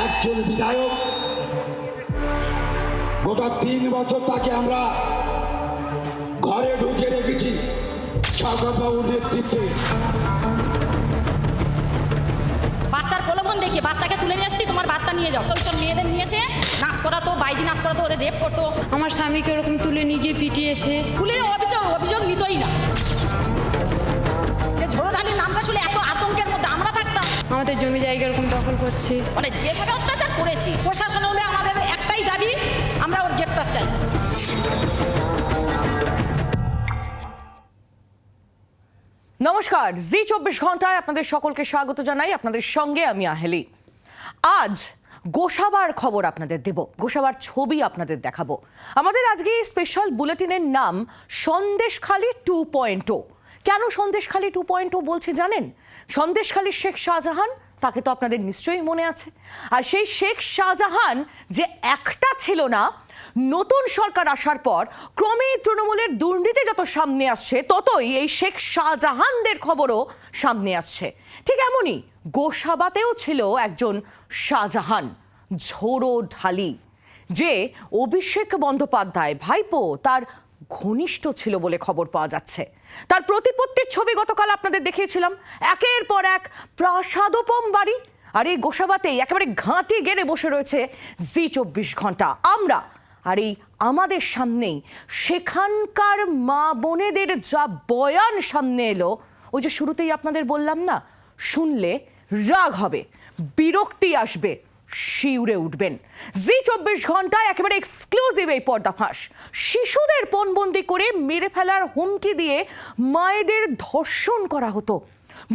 একজন বিধায়ক গোটা 3 বছর তাকে আমরা ঘরে ঢুকে রেখেছি শওকত বাবুর নেতৃত্বে। বাচ্চার প্রলোভন দেখিয়ে বাচ্চাকে তুলে নিয়ে এসেছি, তোমার বাচ্চা নিয়ে যাও। ওই সব মেয়েদের নিয়ে এসে নাচ করাতো, বাইজি নাচ করাতো, ওদের রেপ করতো। আমার স্বামীকে ওরকম তুলে নিয়ে গিয়ে পিটিয়েছে। পুলিশ অভিযোগ নিতই না। যে ঝোড়োঢালির নামটা শুনে এত আতঙ্কের মধ্যে আমরা থাকতাম। আমাদের জমি জায়গা এরকম দখল করছে। মানে যেভাবে অত্যাচার করেছি, প্রশাসন হলে আমাদের একটাই দাবি, আমরা ওর গ্রেপ্তার চাই। নমস্কার, জি 24 ঘন্টায় আপনাদের সকলকে স্বাগত জানাই। আপনাদের সঙ্গে আমি আহেলি। আজ গোসাবার খবর আপনাদের দেব, গোসাবার ছবি আপনাদের দেখাবো। আমাদের আজকে স্পেশাল বুলেটিনের নাম সন্দেশখালী 2.0। কেন সন্দেশখালী 2.0 বলছি জানেন? সন্দেশখালীর শেখ শাহজাহান, তাকে তো আপনাদের নিশ্চয়ই মনে আছে। আর সেই শেখ শাহজাহান যে একটা ছিল না, নতুন সরকার আসার পর ক্রমেই তৃণমূলের দুর্নীতি যত সামনে আসছে, ততই এই শেখ শাহজাহানদের খবরও সামনে আসছে। ঠিক এমনই গোসাবাতেও ছিল একজন শাহজাহান, ঝোড়োঢালি, যে অভিষেক বন্দ্যোপাধ্যায় ভাইপো তার ঘনিষ্ঠ ছিল বলে খবর পাওয়া যাচ্ছে। তার প্রতিপত্তির ছবি গতকাল আপনাদের দেখিয়েছিলাম, একের পর এক প্রাসাদোপম বাড়ি। আর এই গোসাবাতেই একেবারে ঘাঁটি গেড়ে বসে রয়েছে জি 24 ঘন্টা। আমরা আর এই আমাদের সামনেই সেখানকার মা বোনেদের যা বয়ান সামনে এলো, ওই যে শুরুতেই আপনাদের বললাম না, শুনলে রাগ হবে, বিরক্তি আসবে, শিউরে উঠবেন। জি 24 ঘন্টায় একেবারে এক্সক্লুসিভ এই পর্দাফাঁস। শিশুদের পণবন্দি করে মেরে ফেলার হুমকি দিয়ে মায়েদের ধর্ষণ করা হতো,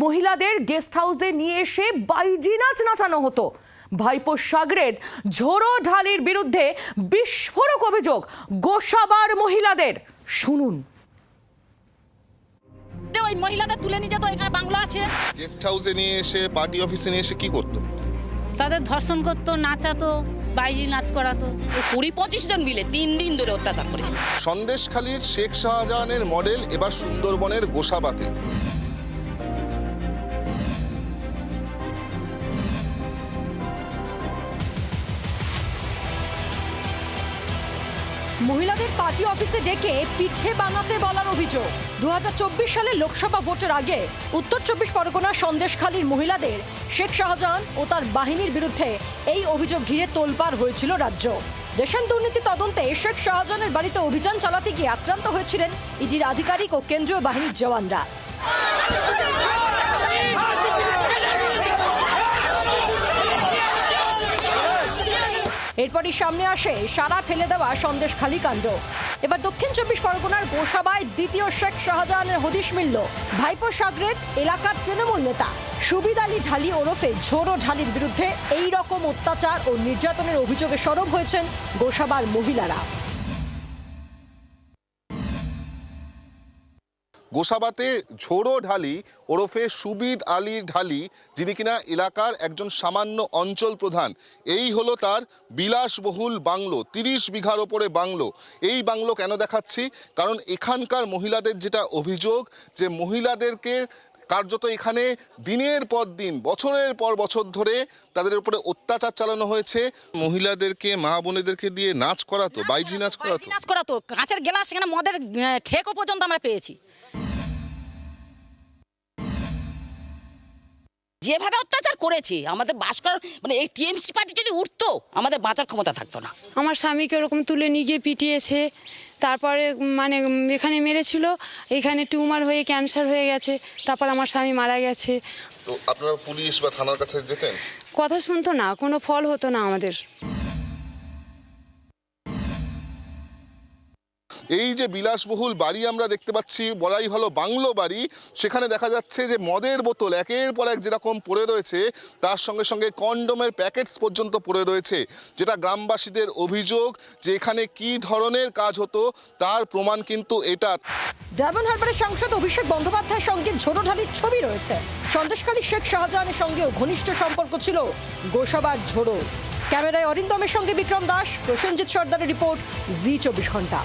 মহিলাদের গেস্ট হাউসে নিয়ে এসে বাইজি নাচ নাচানো হতো। ভাইপো সাগরেদ ঝোড়োঢালির বিরুদ্ধে বিস্ফোরক অভিযোগ গোসাবার মহিলাদের। শুনুন। ওই মহিলাদের তুলে নিয়ে যেত, এখানে বাংলো আছে, গেস্ট হাউসে নিয়ে এসে, পার্টি অফিসে নিয়ে এসে কি করতো? তাদের ধর্ষণ করতো, নাচাতো, বাইজি নাচ করাতো। 20-25 জন মিলে 3 দিন ধরে অত্যাচার করেছে। সন্দেশখালীর শেখ শাহজাহানের মডেল এবার সুন্দরবনের গোসাবাতে। মহিলাদের পার্টি অফিসে ডেকে পিঠে বানাতে বলার অভিযোগ। 2024 সালে লোকসভা ভোটের আগে উত্তর 24 পরগনা সন্দেশখালীর মহিলাদের শেখ শাহজাহান ও তার বাহিনীর বিরুদ্ধে এই অভিযোগ ঘিরে তোলপাড় হয়েছিল রাজ্য। রেশন দুর্নীতি তদন্তে শেখ শাহজাহানের বাড়িতে অভিযান চালাতে গিয়ে আক্রান্ত হয়েছিলেন ইডির আধিকারিক ও কেন্দ্রীয় বাহিনীর জওয়ানরা। এরপরই সামনে আসে সারা ফেলে দেওয়া সন্দেশখালী কাণ্ড। এবার দক্ষিণ 24 পরগনার গোসাবায় দ্বিতীয় শেখ শাহজাহানের হদিশ মিলল। ভাইপো সাগরেদ এলাকার তৃণমূল নেতা সুবিদ আলী ঢালি ওরফে ঝোড়োঢালির বিরুদ্ধে এই রকম অত্যাচার ও নির্যাতনের অভিযোগে সরব হয়েছেন গোসাবার মহিলারা। গোসাবাতে ঝোড়োঢালি ওরফে সুবিদ আলী ঢালি, যিনি কিনা এলাকার একজন সামান্য অঞ্চল প্রধান, এই হলো তার বিলাসবহুল বাংলো, 30 বিঘার ওপরে বাংলো। এই বাংলো কেন দেখাচ্ছি? কারণ এখানকার মহিলাদের যেটা অভিযোগ, যে মহিলাদেরকে কার্যত এখানে দিনের পর দিন, বছরের পর বছর ধরে তাদের উপরে অত্যাচার চালানো হয়েছে। মহিলাদেরকে, মা বোনেদেরকে দিয়ে নাচ করাতো, বাইজি নাচ করাতো, কাঁচের গ্লাস, সেখানে মদের ঠেকও পর্যন্ত আমরা পেয়েছি। যেভাবে অত্যাচার করেছে, আমাদের বাস করার মানে এই টিএমসি পার্টি যদি উঠতো, আমাদের বাঁচার ক্ষমতা থাকতো না। আমার স্বামীকে ওরকম তুলে নিয়ে গিয়ে পিটিয়েছে। তারপরে মানে এখানে মেরেছিল, এখানে টিউমার হয়ে ক্যান্সার হয়ে গেছে, তারপর আমার স্বামী মারা গেছে। তো আপনারা পুলিশ বা থানার কাছে যেতেন? কথা শুনতো না, কোনো ফল হতো না আমাদের। এই যে বিলাসবহুল বাড়ি আমরা দেখতে পাচ্ছি, বলাই ভালো বাংলো বাড়ি, সেখানে দেখা যাচ্ছে যে মদের বোতল একের পর এক যেরকম পড়ে রয়েছে, তার সঙ্গে সঙ্গে কন্ডোমের প্যাকেটস পর্যন্ত পড়ে রয়েছে, যেটা গ্রামবাসীদের অভিযোগ যে এখানে কি ধরনের কাজ হতো তার প্রমাণ কিন্তু এটা। ডায়মন্ড হারবারের সাংসদ অভিষেক বন্দ্যোপাধ্যায়ের সঙ্গে ঝোড়োঢালির ছবি রয়েছে। সন্দেশখালী শেখ শাহজাহানের সঙ্গেও ঘনিষ্ঠ সম্পর্ক ছিল গোসাবার ঝোড়ো। ক্যামেরায় অরিন্দমের সঙ্গে বিক্রম দাস, প্রসেনজিৎ সর্দারের রিপোর্ট, জি 24 ঘন্টা।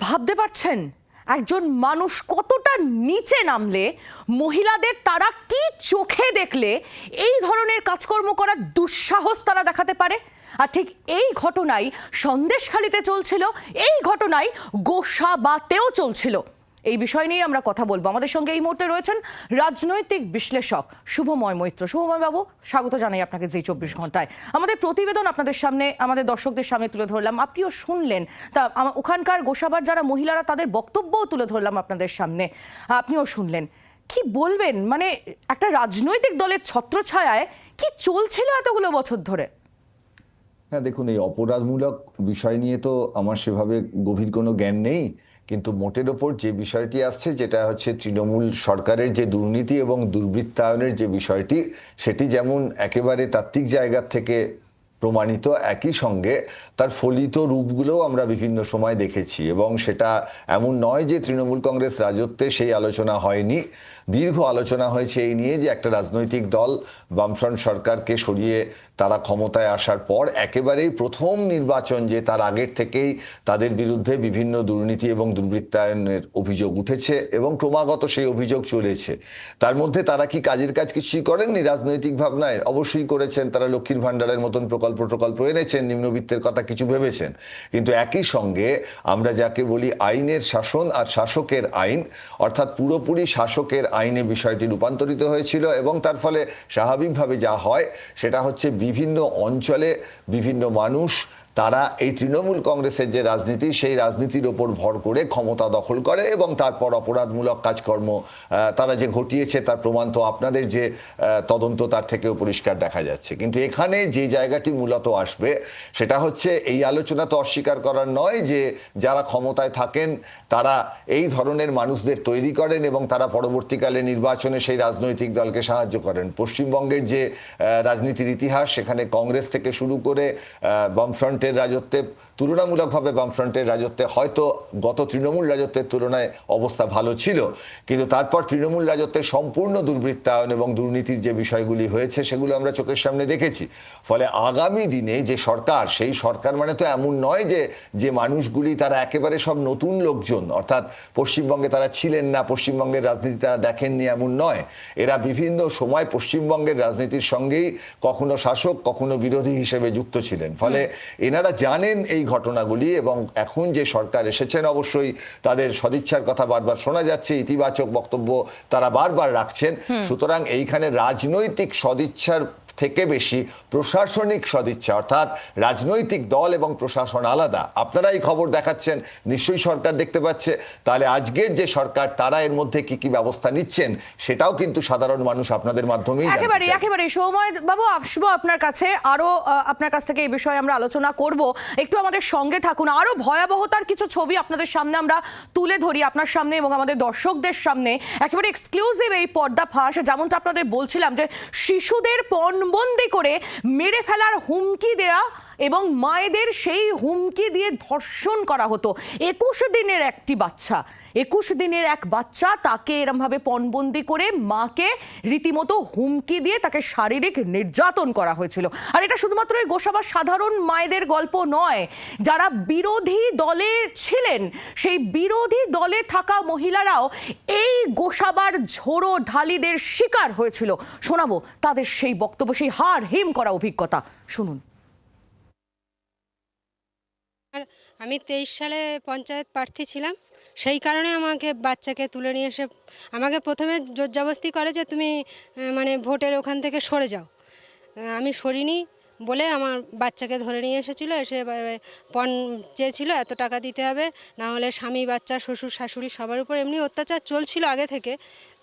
ভাবতে পারছেন একজন মানুষ কতটা নিচে নামলে মহিলাদের তারা কি চোখে দেখলে এই ধরনের কাজকর্ম করার দুঃসাহস তারা দেখাতে পারে। আর ঠিক এই ঘটনাই সন্দেশখালীতে চলছিল, এই ঘটনাই গোসাবাতেও চলছিল। এই বিষয় নিয়ে আমরা কথা বলবো। আমাদের সঙ্গে এই মুহূর্তে রয়েছেন রাজনৈতিক বিশ্লেষক শুভময় মৈত্র। শুভময় বাবু, স্বাগত জানাই আপনাকে জি 24 ঘন্টায়। আমাদের প্রতিবেদন আপনাদের সামনে, আমাদের দর্শকদের সামনে তুলে ধরলাম, আপনিও শুনলেন। তা ওখানকার গোসাবার যারা মহিলারা তাদের বক্তব্যও তুলে ধরলাম আপনাদের সামনে, আপনিও শুনলেন। কি বলবেন, মানে একটা রাজনৈতিক দলের ছত্রছায়ায় কি চলছিল এতগুলো বছর ধরে? হ্যাঁ দেখুন, এই অপরাধমূলক বিষয় নিয়ে তো আমার সেভাবে গভীর কোনো জ্ঞান নেই, কিন্তু মোটের ওপর যে বিষয়টি আসছে, যেটা হচ্ছে তৃণমূল সরকারের যে দুর্নীতি এবং দুর্বৃত্তায়নের যে বিষয়টি, সেটি যেমন একেবারে তাত্ত্বিক জায়গা থেকে প্রমাণিত, একই সঙ্গে তার ফলিত রূপগুলোও আমরা বিভিন্ন সময় দেখেছি। এবং সেটা এমন নয় যে তৃণমূল কংগ্রেস রাজত্বে সেই আলোচনা হয়নি। দীর্ঘ আলোচনা হয়েছে এই নিয়ে যে একটা রাজনৈতিক দল বামফ্রন্ট সরকারকে সরিয়ে তারা ক্ষমতায় আসার পর একেবারেই প্রথম নির্বাচন, যে তার আগের থেকেই তাদের বিরুদ্ধে বিভিন্ন দুর্নীতি এবং দুর্বৃত্তায়নের অভিযোগ উঠেছে এবং ক্রমাগত সেই অভিযোগ চলেছে। তার মধ্যে তারা কি কাজের কাজ কিছুই করেননি রাজনৈতিক ভাবনায়? অবশ্যই করেছেন। তারা লক্ষ্মীর ভাণ্ডারের মতন প্রকল্প এনেছেন, নিম্নবিত্তের কথা কিছু ভেবেছেন। কিন্তু একই সঙ্গে আমরা যাকে বলি আইনের শাসন আর শাসকের আইন, অর্থাৎ পুরোপুরি শাসকের আইনে বিষয়টি রূপান্তরিত হয়েছিল। এবং তার ফলে স্বাভাবিকভাবে যা হয় সেটা হচ্ছে বিভিন্ন অঞ্চলে বিভিন্ন মানুষ তারা এই তৃণমূল কংগ্রেসের যে রাজনীতি, সেই রাজনীতির ওপর ভর করে ক্ষমতা দখল করে এবং তারপর অপরাধমূলক কাজকর্ম তারা যে ঘটিয়েছে তার প্রমাণ তো আপনাদের যে তদন্ত তার থেকেও পরিষ্কার দেখা যাচ্ছে। কিন্তু এখানে যে জায়গাটি মূলত আসবে সেটা হচ্ছে, এই আলোচনা তো অস্বীকার করার নয় যে যারা ক্ষমতায় থাকেন তারা এই ধরনের মানুষদের তৈরি করেন এবং তারা পরবর্তীকালে নির্বাচনে সেই রাজনৈতিক দলকে সাহায্য করেন। পশ্চিমবঙ্গের যে রাজনীতির ইতিহাস, সেখানে কংগ্রেস থেকে শুরু করে বামফ্রন্টের রাজত্বে, তুলনামূলকভাবে বামফ্রন্টের রাজত্বে হয়তো গত তৃণমূল রাজত্বের তুলনায় অবস্থা ভালো ছিল, কিন্তু তারপর তৃণমূল রাজত্বের সম্পূর্ণ দুর্বৃত্তায়ন এবং দুর্নীতির যে বিষয়গুলি হয়েছে সেগুলো আমরা চোখের সামনে দেখেছি। ফলে আগামী দিনে যে সরকার, সেই সরকার মানে তো এমন নয় যে মানুষগুলি তারা একেবারে সব নতুন লোকজন, অর্থাৎ পশ্চিমবঙ্গে তারা ছিলেন না, পশ্চিমবঙ্গের রাজনীতি তারা দেখেননি, এমন নয়। এরা বিভিন্ন সময় পশ্চিমবঙ্গের রাজনীতির সঙ্গেই কখনো শাসক কখনো বিরোধী হিসেবে যুক্ত ছিলেন। ফলে এনারা জানেন এই ঘটনাগুলি এবং এখন যে সরকার এসেছেন অবশ্যই তাদের সদিচ্ছার কথা বারবার শোনা যাচ্ছে, ইতিবাচক বক্তব্য তারা বারবার রাখছেন। সুতরাং এইখানে রাজনৈতিক সদিচ্ছার থেকে বেশি প্রশাসনিক সদিচ্ছা, অর্থাৎ রাজনৈতিক দল এবং প্রশাসন আলাদা। আপনারা এই খবর দেখাচ্ছেন, নিশ্চয়ই সরকার দেখতে পাচ্ছে। তাহলে আজকের যে সরকার তারা এর মধ্যে কি কি ব্যবস্থা নিচ্ছেন সেটাও কিন্তু সাধারণ মানুষ আপনাদের মাধ্যমেই একেবারে সৌময় বাবু আসবো আপনার কাছে, আরো আপনার কাছ থেকে এই বিষয়ে আমরা আলোচনা করব। একটু আমাদের সঙ্গে থাকুন। আরো ভয়াবহতার কিছু ছবি আপনাদের সামনে আমরা তুলে ধরি, আপনার সামনে এবং আমাদের দর্শকদের সামনে। একেবারে এক্সক্লুসিভ এই পর্দা ফাঁস, যেমনটা আপনাদের বলছিলাম যে শিশুদের পণবন্দি করে মেরে ফেলার হুমকি দেয়া এবং মায়েদের সেই হুমকি দিয়ে ধর্ষণ করা হতো। 21 দিনের এক বাচ্চা তাকে এরমভাবে পণবন্দি করে মাকে রীতিমতো হুমকি দিয়ে তাকে শারীরিক নির্যাতন করা হয়েছিল। আর এটা শুধুমাত্র এই গোসাবার সাধারণ মায়েদের গল্প নয়, যারা বিরোধী দলে ছিলেন সেই বিরোধী দলে থাকা মহিলারাও এই গোসাবার ঝোড়ো ঢালিদের শিকার হয়েছিল। শোনাবো তাদের সেই বক্তব্য, সেই হাড় হিম করা অভিজ্ঞতা, শুনুন। আমি 23 সালে পঞ্চায়েত প্রার্থী ছিলাম, সেই কারণে আমাকে বাচ্চাকে তুলে নিয়ে এসে আমাকে প্রথমে জোরজবস্তি করে যে তুমি মানে ভোটের ওখান থেকে সরে যাও। আমি সরিনি বলে আমার বাচ্চাকে ধরে নিয়ে এসেছিলো, এসে পণ চেয়েছিল, এত টাকা দিতে হবে, না হলে স্বামী বাচ্চা শ্বশুর শাশুড়ি সবার উপর এমনি অত্যাচার চলছিল আগে থেকে,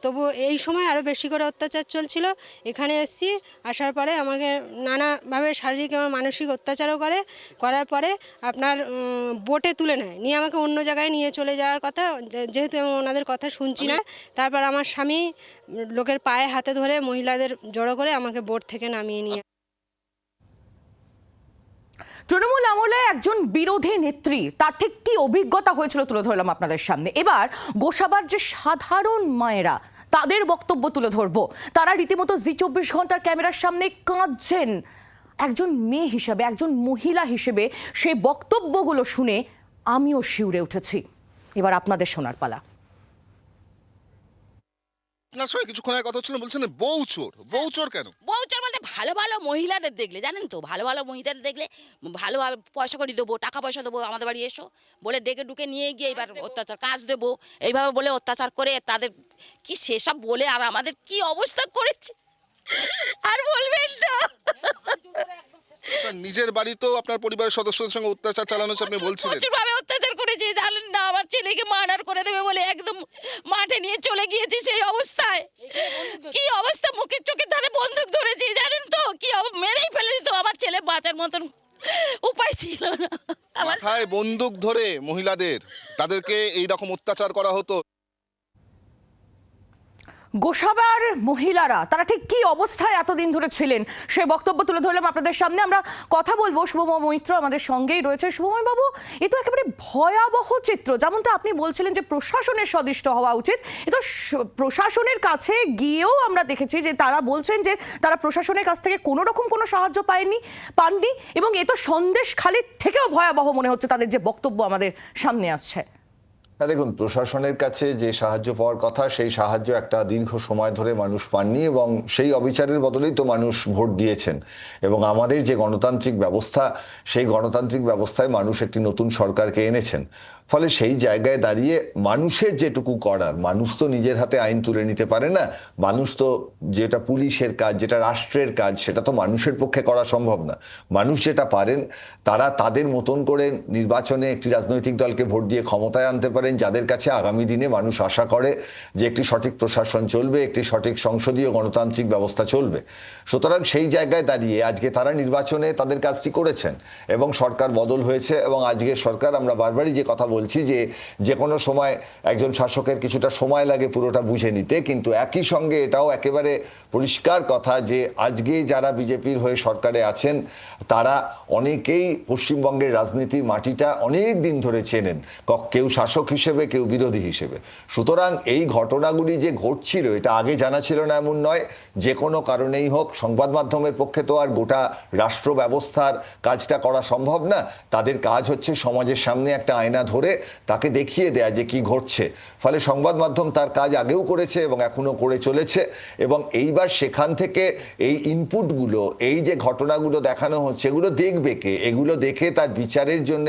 তবু এই সময় আরও বেশি করে অত্যাচার চলছিল। এখানে এসেছি, আসার পরে আমাকে নানাভাবে শারীরিক এবং মানসিক অত্যাচারও করার পরে আপনার বোটে তুলে নেয়, নিয়ে আমাকে অন্য জায়গায় নিয়ে চলে যাওয়ার কথা, যেহেতু ওনাদের কথা শুনছি না। তারপর আমার স্বামী লোকের পায়ে হাতে ধরে মহিলাদের জড়ো করে আমাকে বোট থেকে নামিয়ে নিয়ে। তৃণমূল আমলে একজন বিরোধী নেত্রী, তার ঠিক কি অভিজ্ঞতা হয়েছিল তুলে ধরলাম আপনাদের সামনে। এবার গোসাবার যে সাধারণ মায়েরা, তাদের বক্তব্য তুলে ধরবো। তারা রীতিমতো জি 24 ঘন্টার ক্যামেরার সামনে কাঁদছেন। একজন মেয়ে হিসেবে, একজন মহিলা হিসেবে সেই বক্তব্যগুলো শুনে আমিও শিউরে উঠেছি। এবার আপনাদের শোনার পালা। আপনার সঙ্গে কিছুক্ষণ আগে কথা হচ্ছিল, বলছেন বউ চোর। বউ চোর কেন? বউচার বলতে ভালো ভালো মহিলাদের দেখলে, জানেন তো, ভালো ভালো মহিলাদের দেখলে ভালোভাবে পয়সা করে দেবো, টাকা পয়সা দেবো, আমাদের বাড়ি এসো বলে ডেকে ডুকে নিয়ে গিয়ে এবার অত্যাচার, কাজ দেবো, এইভাবে বলে অত্যাচার করে তাদের কি সেসব বলে আর আমাদের কি অবস্থা করেছে আর বলবেন না। আপনার নিজের বাড়িতেও আপনার পরিবারের সদস্যদের সঙ্গে অত্যাচার চালানো হচ্ছে, আপনি বলছিলেন। প্রচুরভাবে অত্যাচার করেছে, জানেন না, আমার ছেলেকে মার্ডার করে দেবে বলে একদম মাঠে নিয়ে চলে গিয়েছি। সেই অবস্থায় কি অবস্থা, মুখের চোখের ধারে বন্দুক ধরেছি, জানেন তো, কি মেরেই ফেলে দিত। আমার ছেলে বাঁচার মতন উপায় ছিল না। মাথায় বন্দুক ধরে মহিলাদের, তাদেরকে এই রকম অত্যাচার করা হতো। গোসাবার মহিলারা তারা ঠিক কি অবস্থায় এতদিন ধরে ছিলেন সে বক্তব্য তুলে ধরলাম আপনাদের সামনে। আমরা কথা বলবো, শুভময় মৈত্র আমাদের সঙ্গেই রয়েছে। শুভময় বাবু, এ তো একেবারে ভয়াবহ চিত্র। যেমনটা আপনি বলছিলেন যে প্রশাসনের সদিষ্ট হওয়া উচিত, এ তো প্রশাসনের কাছে গিয়েও আমরা দেখেছি যে তারা বলছেন যে তারা প্রশাসনের কাছ থেকে কোনো রকম কোনো সাহায্য পাননি, এবং এ তো সন্দেশখালির থেকেও ভয়াবহ মনে হচ্ছে তাদের যে বক্তব্য আমাদের সামনে আসছে। হ্যাঁ, দেখুন, প্রশাসনের কাছে যে সাহায্য পাওয়ার কথা সেই সাহায্য একটা দীর্ঘ সময় ধরে মানুষ পাননি, এবং সেই অবিচারের বদলেই তো মানুষ ভোট দিয়েছেন। এবং আমাদের যে গণতান্ত্রিক ব্যবস্থা, সেই গণতান্ত্রিক ব্যবস্থায় মানুষ একটি নতুন সরকারকে এনেছেন। ফলে সেই জায়গায় দাঁড়িয়ে মানুষের যেটুকু করার, মানুষ তো নিজের হাতে আইন তুলে নিতে পারে না। মানুষ তো, যেটা পুলিশের কাজ, যেটা রাষ্ট্রের কাজ, সেটা তো মানুষের পক্ষে করা সম্ভব না। মানুষ যেটা পারেন, তারা তাদের মতন করে নির্বাচনে একটি রাজনৈতিক দলকে ভোট দিয়ে ক্ষমতায় আনতে পারেন, যাদের কাছে আগামী দিনে মানুষ আশা করে যে একটি সঠিক প্রশাসন চলবে, একটি সঠিক সংসদীয় গণতান্ত্রিক ব্যবস্থা চলবে। সুতরাং সেই জায়গায় দাঁড়িয়ে আজকে তারা নির্বাচনে তাদের কাজটি করেছেন এবং সরকার বদল হয়েছে। এবং আজকের সরকার, আমরা বারবারই যে কথা বলছি যে কোনো সময় একজন শাসকের কিছুটা সময় লাগে পুরোটা বুঝে নিতে, কিন্তু একই সঙ্গে এটাও একেবারে পরিষ্কার কথা যে আজকে যারা বিজেপির হয়ে সরকারে আছেন তারা অনেকেই পশ্চিমবঙ্গের রাজনীতির মাটিটা অনেক দিন ধরে চেনেন, কেউ শাসক হিসেবে, কেউ বিরোধী হিসেবে। সুতরাং এই ঘটনাগুলি যে ঘটছিল, এটা আগে জানা ছিল না এমন নয়। যে কোনো কারণেই হোক, সংবাদ মাধ্যমের পক্ষে তো আর গোটা রাষ্ট্র ব্যবস্থার কাজটা করা সম্ভব না। তাদের কাজ হচ্ছে সমাজের সামনে একটা আয়না ধরে তাকে দেখিয়ে দেয়া যে কি ঘটছে। ফলে সংবাদ মাধ্যম তার কাজ আগেও করেছে এবং এখনো করে চলেছে। এবং এইবার সেখান থেকে এই ইনপুটগুলো, এই যে ঘটনাগুলো দেখানো হচ্ছে, এগুলো দেখবে কে? এগুলো দেখে তার বিচারের জন্য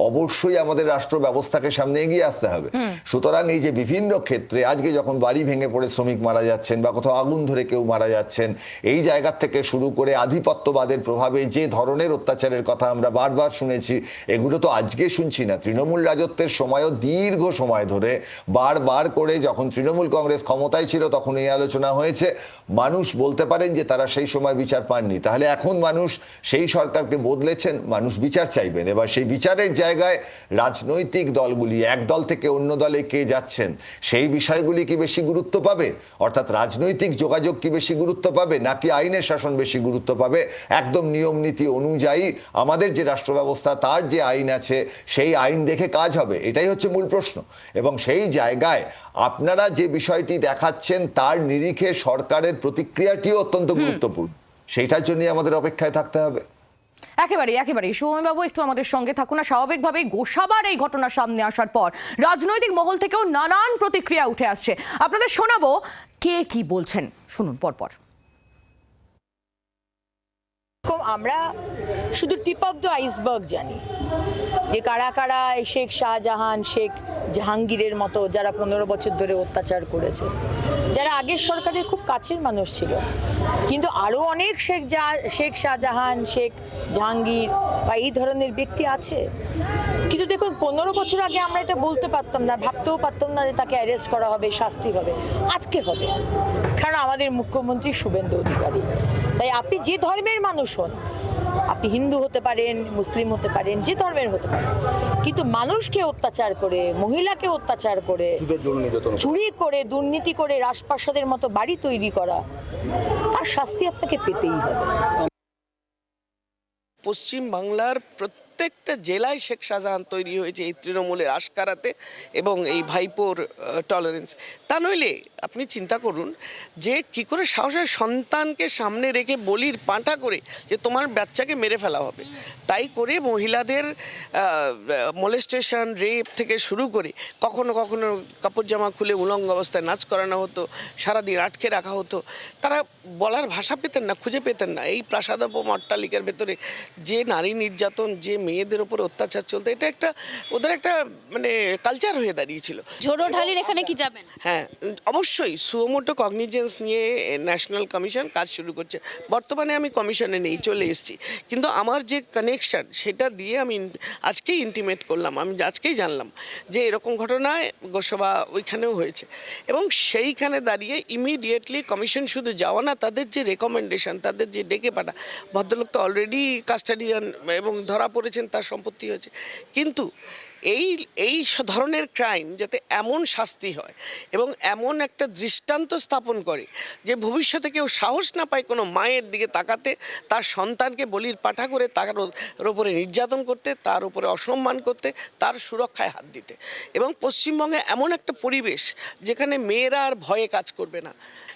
অবশ্যই আমাদের রাষ্ট্র ব্যবস্থাকে সামনে এগিয়ে আসতে হবে। সুতরাং এই যে বিভিন্ন ক্ষেত্রে আজকে যখন বাড়ি ভেঙে পড়ে শ্রমিক মারা যাচ্ছেন বা কোথাও আগুন ধরে কেউ মারা যাচ্ছেন, এই জায়গা থেকে শুরু করে আধিপত্যবাদের প্রভাবে যে ধরনের অত্যাচারের কথা আমরা বারবার শুনেছি, এগুলো তো আজকে শুনছি না। তৃণমূল রাজত্বের সময়ও দীর্ঘ সময় ধরে বারবার করে, যখন তৃণমূল কংগ্রেস ক্ষমতায় ছিল তখন এই আলোচনা হয়েছে। মানুষ বলতে পারেন যে তারা সেই সময় বিচার পাননি, তাহলে এখন মানুষ সেই সরকারকে বদলেছেন, মানুষ বিচার চাইবেন। এবার সেই বিচারের জায়গায় রাজনৈতিক দলগুলি, এক দল থেকে অন্য দলে কে যাচ্ছেন, সেই বিষয়গুলি কি বেশি গুরুত্ব পাবে? অর্থাৎ রাজনৈতিক যোগাযোগ কি বেশি গুরুত্ব পাবে, নাকি আইনের শাসন বেশি গুরুত্ব পাবে? একদম নিয়ম নীতি অনুযায়ী আমাদের যে রাষ্ট্র ব্যবস্থা, তার যে আইন আছে, সেই আইন দেখে কাজ হবে, এটাই হচ্ছে মূল প্রশ্ন। এবং সেই জায়গায় আপনারা যে বিষয়টি দেখাচ্ছেন তার নিরিখে সরকারের প্রতিক্রিয়াটিও অত্যন্ত গুরুত্বপূর্ণ। সেইটার জন্যই আমাদের অপেক্ষায় থাকতে হবে। একেবারে শুভময় বাবু, একটু আমাদের সঙ্গে থাকুন। না, স্বাভাবিকভাবেই গোসাবার এই ঘটনা সামনে আসার পর রাজনৈতিক মহল থেকেও নানান প্রতিক্রিয়া উঠে আসছে। আপনাদের শোনাবো কে কি বলছেন, শুনুন পরপর। আমরা শুধু টিপ অফ দ্য আইসবার্গ জানি যে কারা কারা শেখ শাহজাহান, শেখ জাহাঙ্গীরের মতো যারা 15 বছর ধরে অত্যাচার করেছে, যারা আগের সরকারের খুব কাছের মানুষ ছিল। কিন্তু আরও অনেক শেখ শাহজাহান, শেখ জাহাঙ্গীর বা এই ধরনের ব্যক্তি আছে। কিন্তু দেখুন, 15 বছর আগে আমরা এটা বলতে পারতাম না, ভাবতেও পারতাম না যে তাকে অ্যারেস্ট করা হবে, শাস্তি হবে। আজকে হবে, কারণ আমাদের মুখ্যমন্ত্রী শুভেন্দু অধিকারী। তাই আপনি যে ধর্মের মানুষ হন, আপনি হিন্দু হতে পারেন, মুসলিম হতে পারেন, যে ধর্মের হতে পারেন, কিন্তু মানুষকে অত্যাচার করে, মহিলাকে অত্যাচার করে, চুরি করে, দুর্নীতি করে রাজপ্রাসাদের মতো বাড়ি তৈরি করা, তার শাস্তি আপনাকে পেতেই হবে। পশ্চিম বাংলার প্রত্যেক প্রত্যেকটা জেলায় শেখ শাহজাহান তৈরি হয়েছে এই তৃণমূলের আশকারাতে এবং এই ভাইপোর টলারেন্স। তা নইলে আপনি চিন্তা করুন যে কি করে সাহসের সন্তানকে সামনে রেখে বলির পাঁঠা করে যে তোমার বাচ্চাকে মেরে ফেলা হবে, তাই করে মহিলাদের মলেস্টেশন, রেপ থেকে শুরু করে কখনো কখনো কাপড় জামা খুলে উলঙ্গ অবস্থায় নাচ করানো হতো, সারাদিন আটকে রাখা হতো। তারা বলার ভাষা পেতেন না, খুঁজে পেতেন না। এই প্রাসাদোপম অট্টালিকার ভেতরে যে নারী নির্যাতন, যে মেয়েদের ওপর অত্যাচার চলতো, এটা একটা ওদের একটা মানে কালচার হয়ে দাঁড়িয়েছিল। ঝোড়ো ঢালির এখানে কি যাবেন? হ্যাঁ, অবশ্যই সুমোটো কগনিজেন্স নিয়ে ন্যাশনাল কমিশন কাজ শুরু করছে। বর্তমানে আমি কমিশনে নেই, চলে এসেছি, কিন্তু আমার যে কানেকশন সেটা দিয়ে আমি আজকেই ইন্টিমেট করলাম, আমি আজকেই জানলাম যে এরকম ঘটনায় গোসবা ওইখানেও হয়েছে। এবং সেইখানে দাঁড়িয়ে ইমিডিয়েটলি কমিশন শুধু যাওয়া না, তাদের যে রেকমেন্ডেশন, তাদের যে ডেকে পাঠা, ভদ্রলোক তো অলরেডি কাস্টাডিয়ান এবং ধরা পড়েছেন, তার সম্পত্তি হয়েছে, কিন্তু এই ধরনের ক্রাইম যাতে এমন শাস্তি হয় এবং এমন একটা দৃষ্টান্ত স্থাপন করে যে ভবিষ্যতে কেউ সাহস না পায় কোনো মায়ের দিকে তাকাতে, তার সন্তানকে বলির পাঠা করে তার ওপরে নির্যাতন করতে, তার উপরে অসম্মান করতে, তার সুরক্ষায় হাত দিতে। এবং পশ্চিমবঙ্গে এমন একটা পরিবেশ যেখানে মেয়েরা আর ভয়ে কাজ করবে না,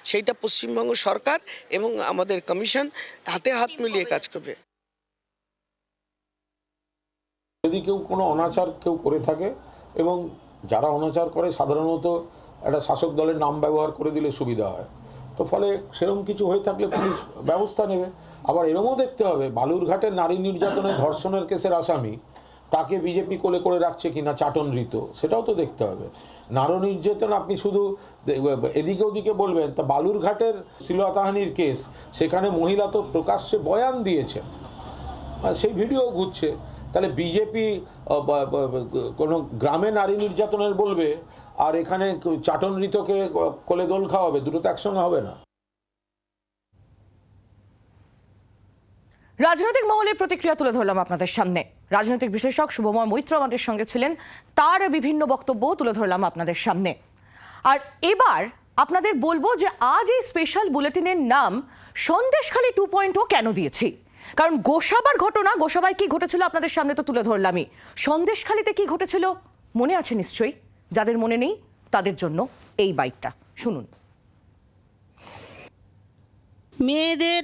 সেইটা পশ্চিমবঙ্গ সরকার এবং আমাদের কমিশন হাতে হাত মিলিয়ে কাজ করবে। যদি কেউ কোনো অনাচার কেউ করে থাকে এবং যারা অনাচার করে সাধারণত একটা শাসক দলের নাম ব্যবহার করে দিলে সুবিধা হয়, তো ফলে সেরকম কিছু হয়ে থাকলে পুলিশ ব্যবস্থা নেবে। আবার এরমও দেখতে হবে বালুরঘাটের নারী নির্যাতনের ধর্ষণের কেসের আসামি তাকে বিজেপি কোলে করে রাখছে কিনা চাটন রীত, সেটাও তো দেখতে হবে। নারী নির্যাতন আপনি শুধু এদিকে ওদিকে বলবেন, তা বালুরঘাটের শ্লীলতাহানির কেস, সেখানে মহিলা তো প্রকাশ্যে বয়ান দিয়েছেন, সেই ভিডিও ঘুরছে। তাহলে বিজেপি কোনো গ্রামে নারী নির্যাতনের বলবে আর এখানে চাটন রীতকে কোলে দোল খাওয়াবে, দুটো তো একসঙ্গে হবে না। রাজনৈতিক মহলের প্রতিক্রিয়া তুলে ধরলাম আপনাদের সামনে। রাজনৈতিক বিশ্লেষক শুভময় মৈত্র আমাদের সঙ্গে ছিলেন, তার বিভিন্ন বক্তব্য তুলে ধরলাম আপনাদের সামনে। আর এবার আপনাদের বলবো যে আজ এই স্পেশাল বুলেটিনের নাম সন্দেশখালী 2.0 কেন দিয়েছি। কারণ গোসাবার ঘটনা, গোসাবায় কি ঘটেছিল আপনাদের সামনে তো তুলে ধরলামই, সন্দেশখালীতে কি ঘটেছিল মনে আছে নিশ্চয়ই। যাদের মনে নেই তাদের জন্য এই বাইকটা শুনুন। মেয়েদের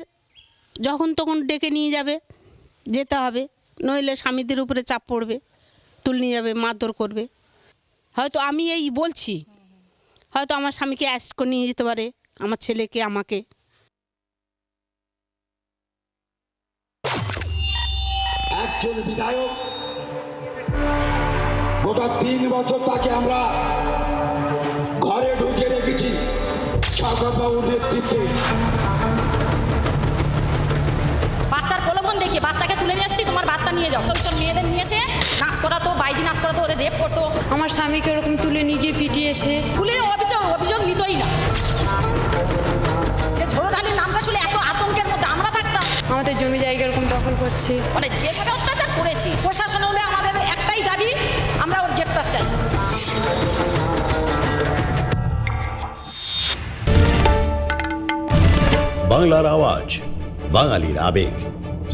যখন তখন ডেকে নিয়ে যাবে, যেতে হবে, নইলে স্বামীদের উপরে চাপ পড়বে, তুলে নিয়ে যাবে, মারধর করবে। হয়তো আমি এই বলছি, হয়তো আমার স্বামীকে অ্যারেস্ট করে নিয়ে যেতে পারে, আমার ছেলেকে, আমাকে। একজন বিধায়ক গোটা 3 বছর তাকে আমরা ঘরে ঢুকে রেখেছি শওকত বাবুর নেতৃত্বে। বাচ্চার প্রলোভন দেখিয়ে বাচ্চাকে তুলে নিয়ে এসেছি, তোমার বাচ্চা নিয়ে যাও। ওইসব মেয়েদের নিয়ে এসে নাচ করাতো, বাইজি নাচ করাতো, ওদের রেপ করতো। আমার স্বামীকে ওরকম তুলে নিয়ে গিয়ে পিটিয়েছে। পুলিশ অভিযোগ নিতই না। যে ঝোড়ো ঢালির নামটা শুনে এত আতঙ্কের মধ্যে আমরা থাকতাম। আমাদের জমি জায়গা এরকম দখল করছে, মানে যেভাবে অত্যাচার করেছি, প্রশাসন হলে আমাদের একটাই দাবি, আমরা ওর গ্রেপ্তার চাই। বাংলার আওয়াজ, বাঙালির আবেগ,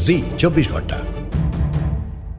জি 24 ঘন্টা।